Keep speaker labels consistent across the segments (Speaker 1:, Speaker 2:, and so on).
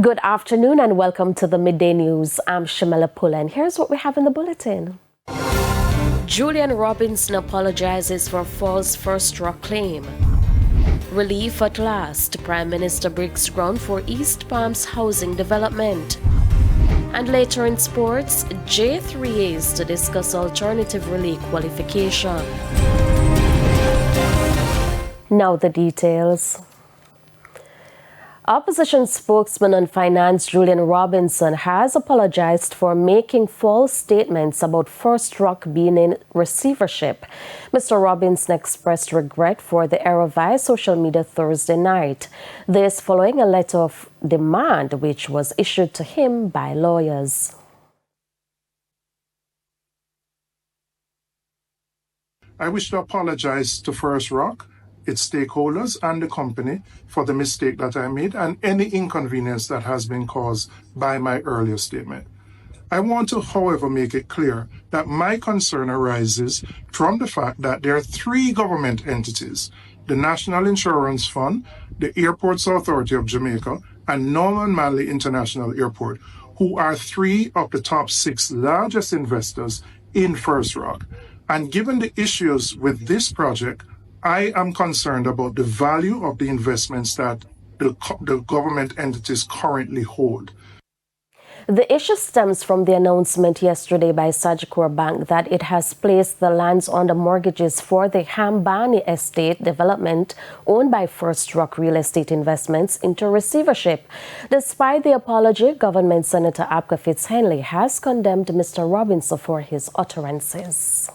Speaker 1: Good afternoon and welcome to the Midday News. I'm Shamela Pulla and here's what we have in the bulletin. Julian Robinson apologizes for false FirstRock claim. Relief at last. Prime Minister breaks ground for East Palms housing development. And later in sports, J3As to discuss alternative relay qualification. Now the details. Opposition spokesman on finance Julian Robinson has apologized for making false statements about FirstRock being in receivership. Mr. Robinson expressed regret for the error via social media Thursday night. This following a letter of demand which was issued to him by lawyers.
Speaker 2: I wish to apologize to FirstRock, its stakeholders and the company for the mistake that I made and any inconvenience that has been caused by my earlier statement. I want to, however, make it clear that my concern arises from the fact that there are three government entities, the National Insurance Fund, the Airports Authority of Jamaica, and Norman Manley International Airport, who are three of the top 6 largest investors in FirstRock. And given the issues with this project, I am concerned about the value of the investments that the government entities currently hold.
Speaker 1: The issue stems from the announcement yesterday by Sagicor Bank that it has placed the lands under mortgages for the Hambani Estate development owned by FirstRock Real Estate Investments into receivership. Despite the apology, Government Senator Apka Fitz-Henley has condemned Mr. Robinson for his utterances.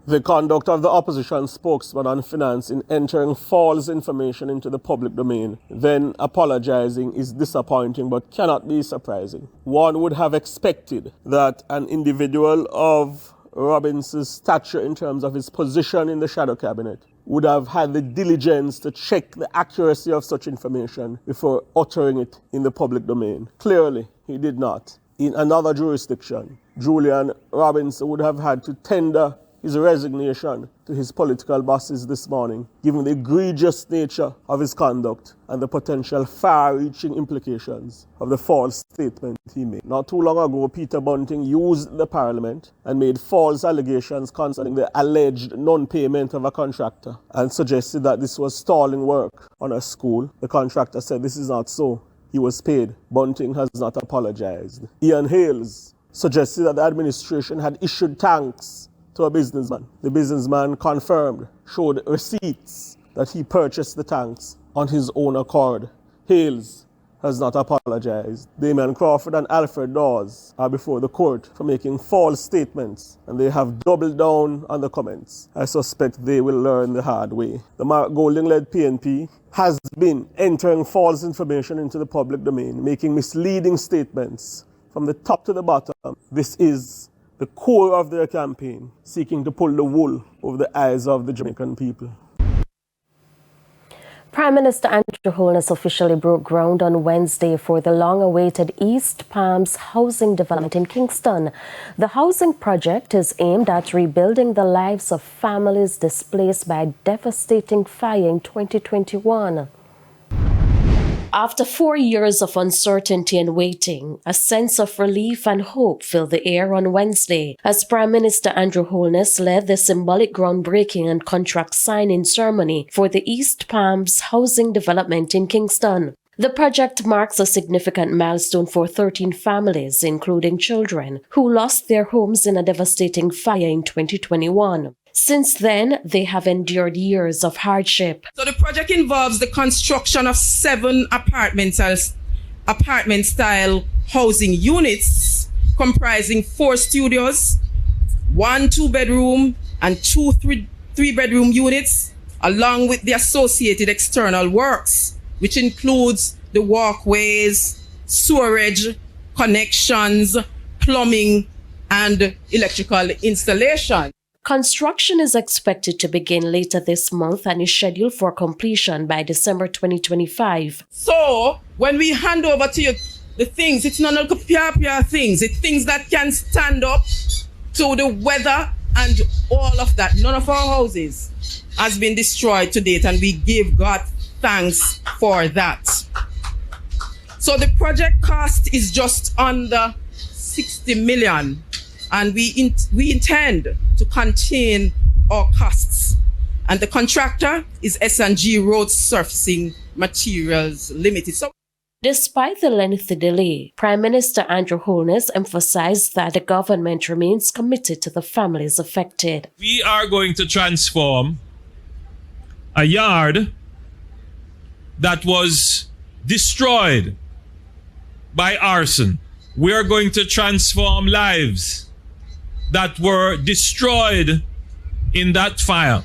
Speaker 3: The conduct of the opposition spokesman on finance in entering false information into the public domain, then apologizing, is disappointing but cannot be surprising. One would have expected that an individual of Robinson's stature in terms of his position in the shadow cabinet would have had the diligence to check the accuracy of such information before uttering it in the public domain. Clearly, he did not. In another jurisdiction, Julian Robinson would have had to tender his resignation to his political bosses this morning, given the egregious nature of his conduct and the potential far-reaching implications of the false statement he made. Not too long ago, Peter Bunting used the parliament and made false allegations concerning the alleged non-payment of a contractor and suggested that this was stalling work on a school. The contractor said this is not so. He was paid. Bunting has not apologized. Ian Hales suggested that the administration had issued tanks to a businessman. The businessman confirmed, showed receipts that he purchased the tanks on his own accord. Hales has not apologized. Damian Crawford and Alfred Dawes are before the court for making false statements, and they have doubled down on the comments. I suspect they will learn the hard way. The Mark Golding-led PNP has been entering false information into the public domain, making misleading statements from the top to the bottom. This is the core of their campaign, seeking to pull the wool over the eyes of the Jamaican people.
Speaker 1: Prime Minister Andrew Holness officially broke ground on Wednesday for the long-awaited East Palms housing development in Kingston. The housing project is aimed at rebuilding the lives of families displaced by a devastating fire in 2021. After 4 years of uncertainty and waiting, a sense of relief and hope filled the air on Wednesday as Prime Minister Andrew Holness led the symbolic groundbreaking and contract signing ceremony for the East Palms housing development in Kingston. The project marks a significant milestone for 13 families, including children, who lost their homes in a devastating fire in 2021. Since then, they have endured years of hardship.
Speaker 4: So the project involves the construction of 7 apartment-style housing units comprising 4 studios, 1 2-bedroom and 2 3-bedroom units, along with the associated external works, which includes the walkways, sewerage, connections, plumbing, and electrical installation.
Speaker 1: Construction is expected to begin later this month and is scheduled for completion by December 2025.
Speaker 4: So, when we hand over to you the things, it's not pure things. It's things that can stand up to the weather and all of that. None of our houses has been destroyed to date, and we give God thanks for that. So the project cost is just under 60 million, and we intend to contain our costs. And the contractor is S&G Road Surfacing Materials Limited. So,
Speaker 1: despite the lengthy delay, Prime Minister Andrew Holness emphasized that the government remains committed to the families affected.
Speaker 5: We are going to transform a yard that was destroyed by arson. We are going to transform lives that were destroyed in that fire,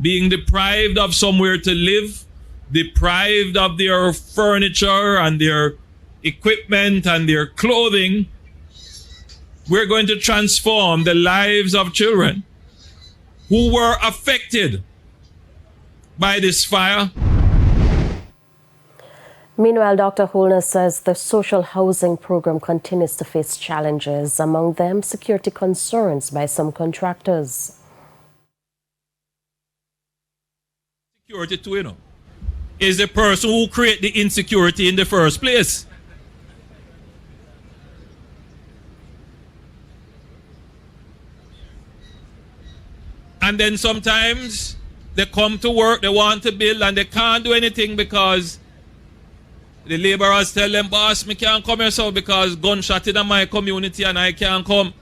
Speaker 5: being deprived of somewhere to live, deprived of their furniture and their equipment and their clothing. We're going to transform the lives of children who were affected by this fire.
Speaker 1: Meanwhile, Dr. Holness says the social housing program continues to face challenges, among them security concerns by some contractors.
Speaker 5: Security too, is the person who create the insecurity in the first place. And then sometimes they come to work, they want to build, and they can't do anything because the laborers tell them, boss, me can't come here so because gunshot in my community and I can't come.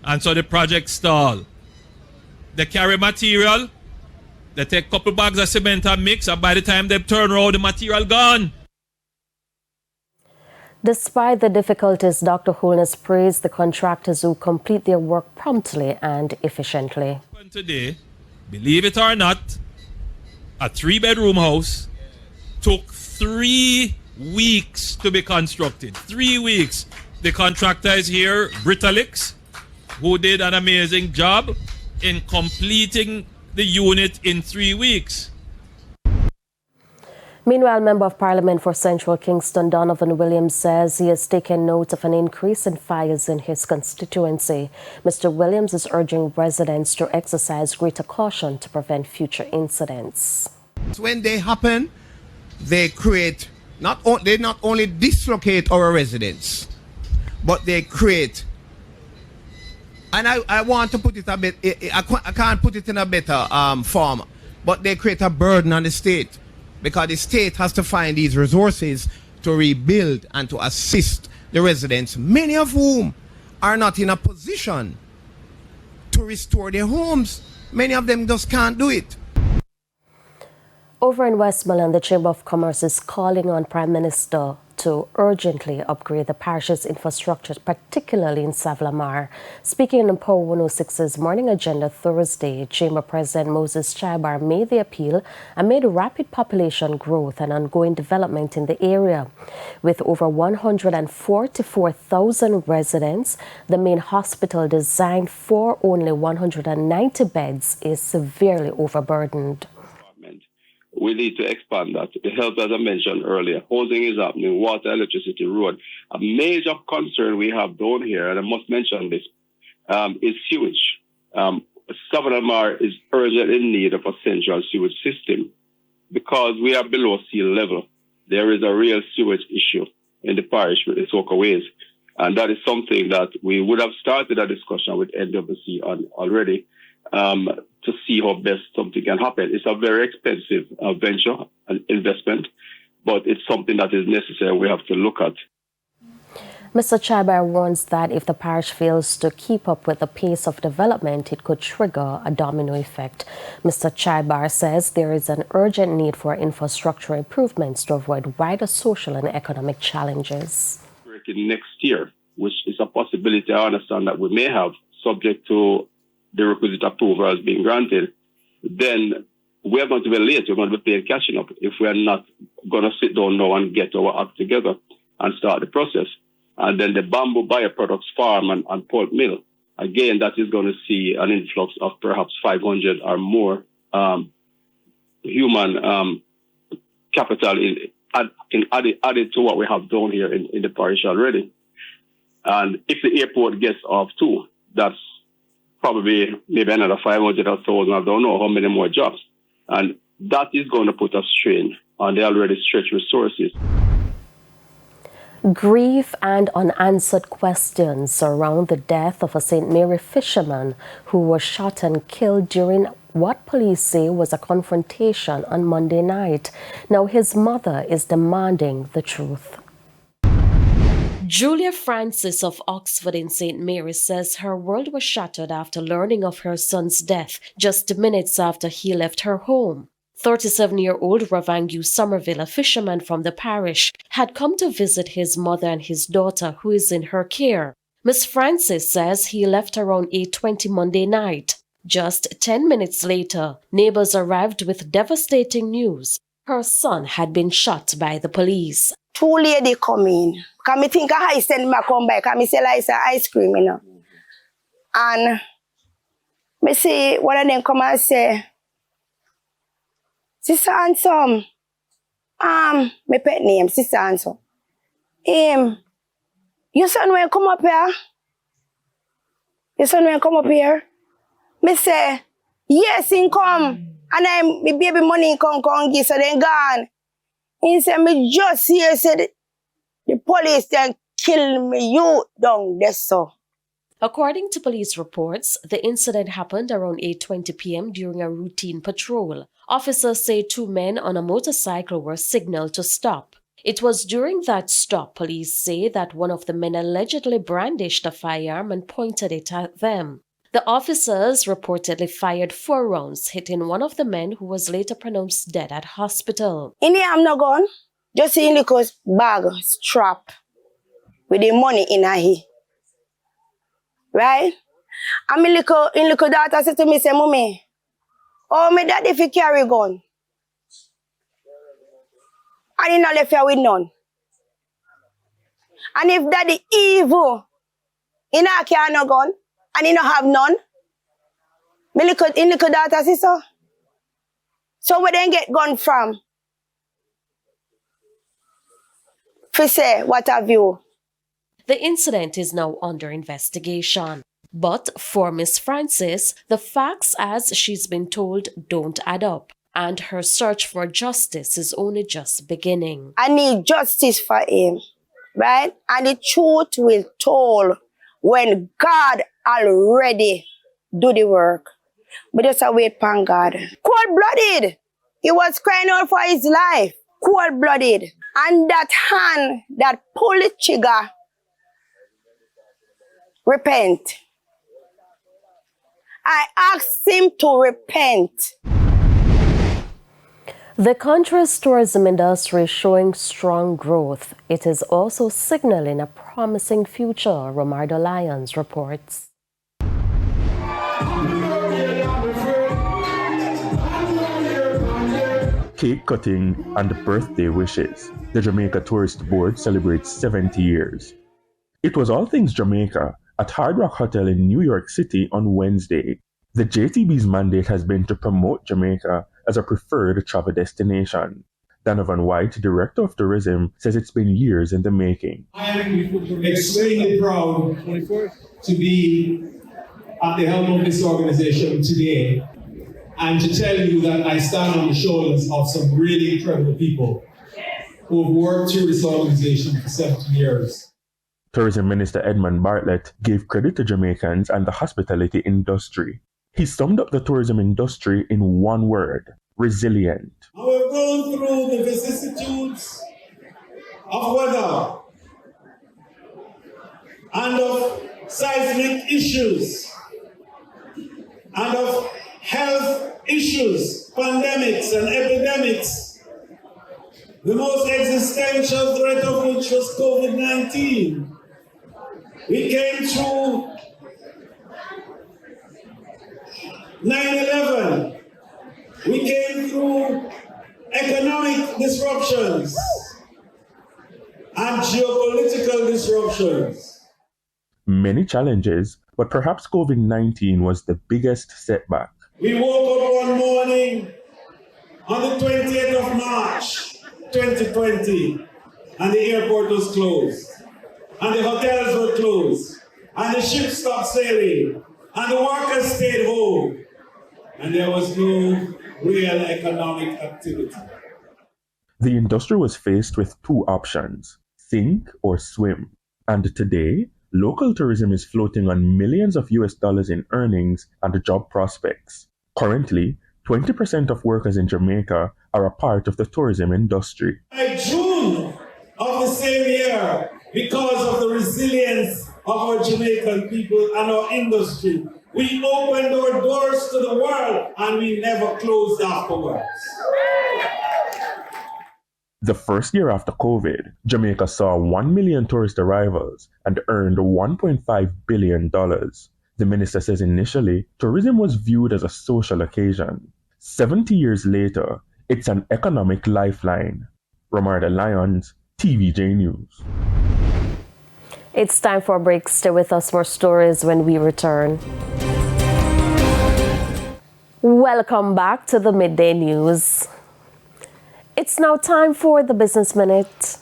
Speaker 5: And so the project stall. They carry material, they take a couple bags of cement and mix, and by the time they turn around, the material gone.
Speaker 1: Despite the difficulties, Dr. Holness praised the contractors who complete their work promptly and efficiently.
Speaker 5: Today, believe it or not, a 3-bedroom house took 3 weeks to be constructed. 3 weeks. The contractor is here, Britalix, who did an amazing job in completing the unit in 3 weeks.
Speaker 1: Meanwhile, Member of Parliament for Central Kingston Donovan Williams says he has taken note of an increase in fires in his constituency. Mr. Williams is urging residents to exercise greater caution to prevent future incidents.
Speaker 6: When they happen, they create, they not only dislocate our residents, but they create, and I want to put it a bit, I can't put it in a better form, but they create a burden on the state, because the state has to find these resources to rebuild and to assist the residents, many of whom are not in a position to restore their homes. Many of them just can't do it.
Speaker 1: Over in Westmoreland, the Chamber of Commerce is calling on Prime Minister to urgently upgrade the parish's infrastructure, particularly in Savlamar. Speaking on Power 106's Morning Agenda Thursday, Chamber President Moses Chaibar made the appeal amid rapid population growth and ongoing development in the area. With over 144,000 residents, the main hospital, designed for only 190 beds, is severely overburdened.
Speaker 7: We need to expand that. The health, as I mentioned earlier, housing is happening, water, electricity, road. A major concern we have down here, and I must mention this, is sewage. Savannah is urgently in need of a central sewage system because we are below sea level. There is a real sewage issue in the parish with the Sokaways. And that is something that we would have started a discussion with NWC on already. To see how best something can happen. It's a very expensive venture, an investment, but it's something that is necessary we have to look at.
Speaker 1: Mr. Chaibar warns that if the parish fails to keep up with the pace of development, it could trigger a domino effect. Mr. Chaibar says there is an urgent need for infrastructure improvements to avoid wider social and economic challenges.
Speaker 7: Next year, which is a possibility I understand that we may have, subject to the requisite approval has been granted, then we are going to be late. We're going to be playing catching up if we are not going to sit down now and get our act together and start the process. And then the bamboo bioproducts farm and pulp mill, again, that is going to see an influx of perhaps 500 or more human capital added to what we have down here in the parish already. And if the airport gets off too, that's probably maybe another 500 or 1,000. I don't know how many more jobs. And that is going to put a strain on the already stretched resources.
Speaker 1: Grief and unanswered questions surround the death of a St. Mary fisherman who was shot and killed during what police say was a confrontation on Monday night. Now his mother is demanding the truth. Julia Francis of Oxford in St. Mary says her world was shattered after learning of her son's death just minutes after he left her home. 37-year-old Ravangu Somerville, a fisherman from the parish, had come to visit his mother and his daughter, who is in her care. Miss Francis says he left around 8:20 Monday night. Just 10 minutes later, neighbors arrived with devastating news. Her son had been shot by the police.
Speaker 8: Two ladies come in. Because I think I send me come by, because I sell ice cream, you know. And I see one of them come and say, Sister Handsome, my pet name, Sister Handsome. Your son will come up here? Your son will come up here? Me say, yes, he come. And my baby money come give, so then gone. He said, me just here said the police then kill me, you down there, so.
Speaker 1: According to police reports, the incident happened around 8:20 p.m. during a routine patrol. Officers say two men on a motorcycle were signaled to stop. It was during that stop, police say, that one of the men allegedly brandished a firearm and pointed it at them. The officers reportedly fired 4 rounds, hitting one of the men who was later pronounced dead at hospital.
Speaker 8: In the I'm not gone. Just in the bag, strap, with the money in her here. Right? And my little daughter said to me, say, Mommy, oh, my daddy if he carry gun. And he not left here with none. And if daddy evil, he not carry no gun, and he not have none. My little daughter says so. So where then get gun from? For say, what have you?
Speaker 1: The incident is now under investigation. But for Miss Francis, the facts as she's been told don't add up, and her search for justice is only just beginning.
Speaker 8: I need justice for him, right? And the truth will told when God already do the work. But just wait upon God. Cold-blooded. He was crying out for his life. Cold-blooded. And that hand that pulled the trigger, repent. I asked him to repent.
Speaker 1: The country's tourism industry is showing strong growth. It is also signaling a promising future, Romardo Lyons reports.
Speaker 9: Cake cutting and birthday wishes. The Jamaica Tourist Board celebrates 70 years. It was all things Jamaica at Hard Rock Hotel in New York City on Wednesday. The JTB's mandate has been to promote Jamaica as a preferred travel destination. Donovan White, Director of Tourism, says it's been years in the making.
Speaker 10: I am extremely proud to be at the helm of this organization today and to tell you that I stand on the shoulders of some really incredible people who have worked through this organization for 70 years.
Speaker 9: Tourism Minister Edmund Bartlett gave credit to Jamaicans and the hospitality industry. He summed up the tourism industry in one word: resilient.
Speaker 10: We're going through the vicissitudes of weather and of seismic issues and of health issues, pandemics and epidemics, the most existential threat of which was COVID-19. We came through 9/11. We came through economic disruptions and geopolitical disruptions.
Speaker 9: Many challenges, but perhaps COVID-19 was the biggest setback.
Speaker 10: We woke up one morning on the 20th of March, 2020, and the airport was closed, and the hotels were closed, and the ships stopped sailing, and the workers stayed home, and there was no real economic activity.
Speaker 9: The industry was faced with two options, sink or swim. And today, local tourism is floating on millions of US dollars in earnings and job prospects. Currently, 20% of workers in Jamaica are a part of the tourism industry.
Speaker 10: By June of the same year, because of the resilience of our Jamaican people and our industry, we opened our doors to the world and we never closed afterwards.
Speaker 9: The first year after COVID, Jamaica saw 1 million tourist arrivals and earned $1.5 billion. The minister says initially, tourism was viewed as a social occasion. 70 years later, it's an economic lifeline. Romarda Lyons, TVJ News.
Speaker 1: It's time for a break. Stay with us for stories when we return. Welcome back to the Midday News. It's now time for the Business Minute.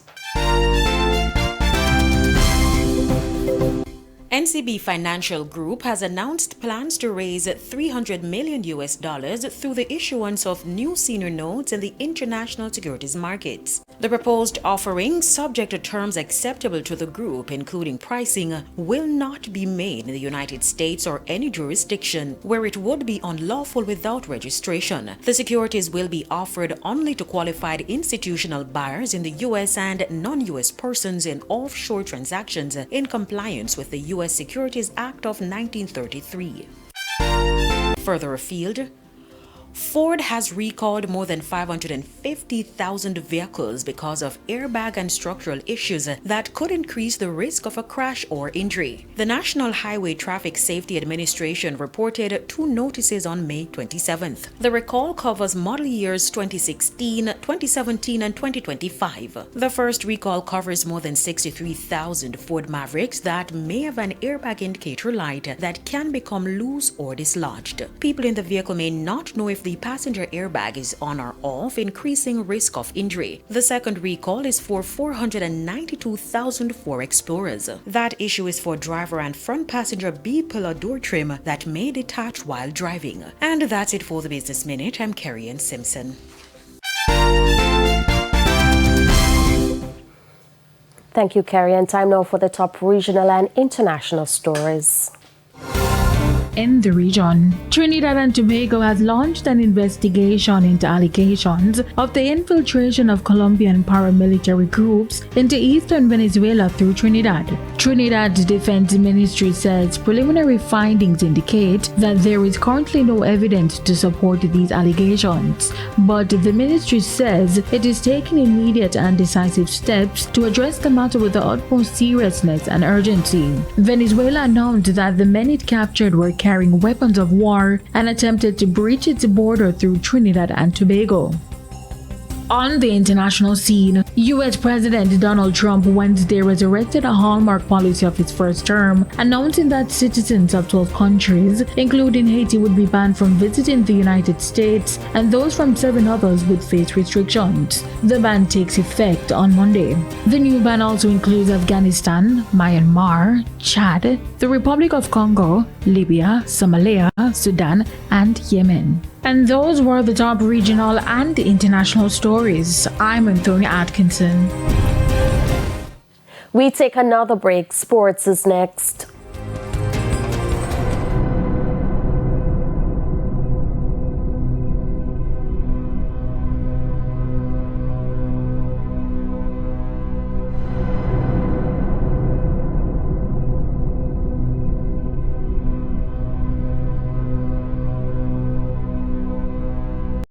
Speaker 11: NCB Financial Group has announced plans to raise $300 million through the issuance of new senior notes in the international securities markets. The proposed offering, subject to terms acceptable to the group, including pricing, will not be made in the United States or any jurisdiction where it would be unlawful without registration. The securities will be offered only to qualified institutional buyers in the U.S. and non-U.S. persons in offshore transactions in compliance with the U.S. Securities Act of 1933. Further afield, Ford has recalled more than 550,000 vehicles because of airbag and structural issues that could increase the risk of a crash or injury. The National Highway Traffic Safety Administration reported 2 notices on May 27th. The recall covers model years 2016, 2017, and 2025. The first recall covers more than 63,000 Ford Mavericks that may have an airbag indicator light that can become loose or dislodged. People in the vehicle may not know if the passenger airbag is on or off, increasing risk of injury. The second recall is for 492,000 Ford Explorers. That issue is for driver and front passenger B-pillar door trim that may detach while driving. And that's it for the Business Minute. I'm Carrie Ann Simpson.
Speaker 1: Thank you, Carrie. And time now for the top regional and international stories.
Speaker 12: In the region, Trinidad and Tobago has launched an investigation into allegations of the infiltration of Colombian paramilitary groups into eastern Venezuela through Trinidad. Trinidad's Defense Ministry says preliminary findings indicate that there is currently no evidence to support these allegations, but the ministry says it is taking immediate and decisive steps to address the matter with the utmost seriousness and urgency. Venezuela announced that the men it captured were carrying weapons of war and attempted to breach its border through Trinidad and Tobago. On the international scene, U.S. President Donald Trump Wednesday resurrected a hallmark policy of his first term, announcing that citizens of 12 countries, including Haiti, would be banned from visiting the United States, and those from 7 others would face restrictions. The ban takes effect on Monday. The new ban also includes Afghanistan, Myanmar, Chad, the Republic of Congo, Libya, Somalia, Sudan, and Yemen. And those were the top regional and international stories. I'm Anthony Atkinson.
Speaker 1: We take another break. Sports is next.